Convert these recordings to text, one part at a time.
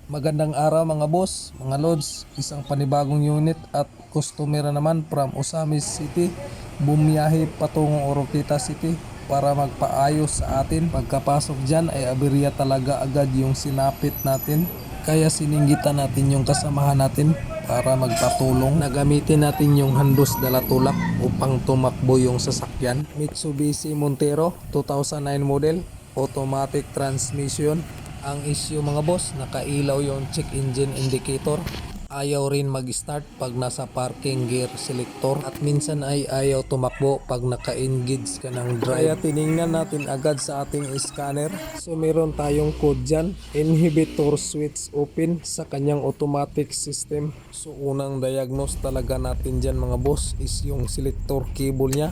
Magandang araw mga boss, mga lods, isang panibagong unit at customer naman from Osamis City, bumiyahe patungong Oroqueta City para magpaayos sa atin. Pagkapasok dyan ay aberya talaga agad yung sinapit natin, kaya sininggitan natin yung kasamahan natin para magpatulong. Nagamitin natin yung handos dala tulak upang tumakbo yung sasakyan. Mitsubishi Montero 2009 model, automatic transmission. Ang issue mga boss, nakailaw yung check engine indicator. Ayaw rin mag-start pag nasa parking gear selector. At minsan ay ayaw tumakbo pag naka-engage ka ng drive. Kaya tiningnan natin agad sa ating scanner. So meron tayong code dyan. Inhibitor switch open sa kanyang automatic system. So unang diagnose talaga natin dyan mga boss is yung selector cable nya.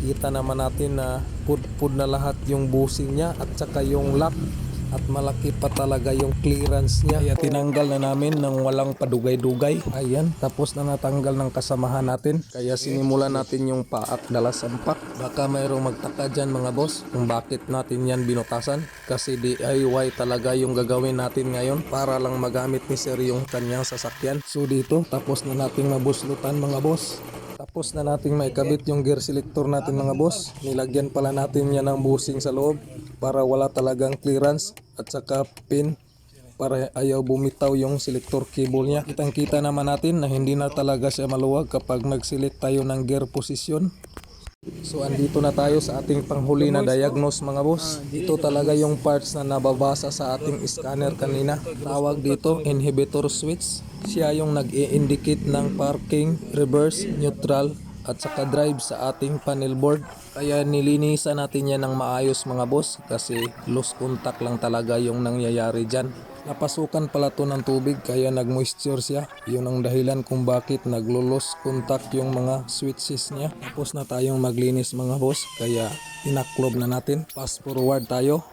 Kita naman natin na pud na lahat yung bushing nya at saka yung lock. At malaki pa talaga yung clearance niya. Kaya tinanggal na namin ng walang padugay-dugay. Ayan, tapos na natanggal ng kasamahan natin. Kaya sinimulan natin yung paak dala sampak. Baka mayroong magtaka dyan mga boss kung bakit natin yan binutasan. Kasi DIY talaga yung gagawin natin ngayon para lang magamit ni sir yung kanyang sasakyan. So dito, tapos na nating mabuslutan mga boss. Tapos na nating maikabit yung gear selector natin mga boss. Nilagyan pala natin yan ng bushing sa loob para wala talagang clearance at saka pin para ayaw bumitaw yung selector cable niya. Kitang kita naman natin na hindi na talaga siya maluwag kapag nag-select tayo ng gear position. So andito na tayo sa ating panghuli na diagnose mga boss. Ito talaga yung parts na nababasa sa ating scanner kanina. Tawag dito inhibitor switch. Siya yung nag-i-indicate ng parking, reverse, neutral at saka drive sa ating panel board. Kaya nilinisan natin yan ng maayos mga boss kasi loose contact lang talaga yung nangyayari dyan. Napasukan pala to ng tubig kaya nag-moisture siya. Yun ang dahilan kung bakit naglo-loose contact yung mga switches niya. Tapos na tayong maglinis mga boss kaya tinaklob na natin. Fast forward tayo.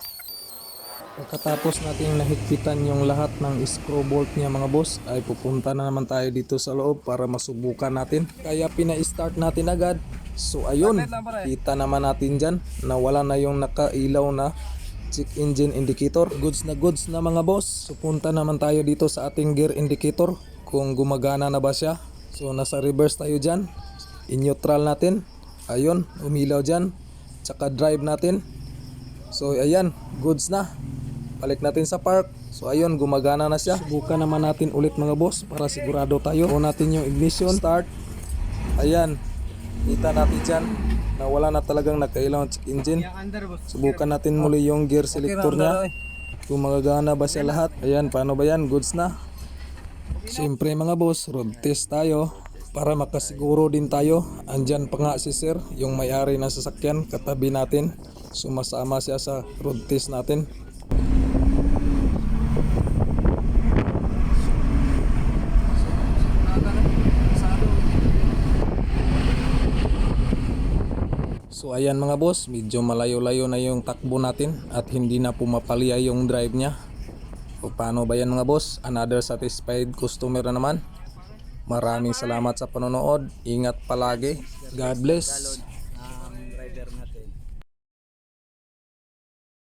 Pagkatapos nating nahigpitan yung lahat ng screw bolt niya mga boss ay pupunta na naman tayo dito sa loob para masubukan natin. Kaya pina-start natin agad. So ayun, kita naman natin dyan na wala na yung nakailaw na check engine indicator. Goods na mga boss. So punta naman tayo dito sa ating gear indicator kung gumagana na ba siya. So nasa reverse tayo dyan. In-neutral natin. Ayun, umilaw dyan. Tsaka drive natin. So ayan, goods na. Balik natin sa park. So ayun, gumagana na siya. Subukan naman natin ulit mga boss para sigurado tayo. O natin yung ignition. Start. Ayan. Kita natin dyan na wala na talagang nakailang check engine. Subukan natin muli yung gear selector niya. Kung magagana ba siya lahat. Ayan, paano ba yan? Goods na. Siyempre mga boss, road test tayo. Para makasiguro din tayo. Andyan pa nga si sir, yung may-ari ng sasakyan. Katabi natin. Sumasama siya sa road test natin. So ayan mga boss, medyo malayo-layo na yung takbo natin at hindi na pumapalya yung drive niya. So paano ba yan mga boss? Another satisfied customer na naman. Maraming salamat sa panonood. Ingat palagi. God bless.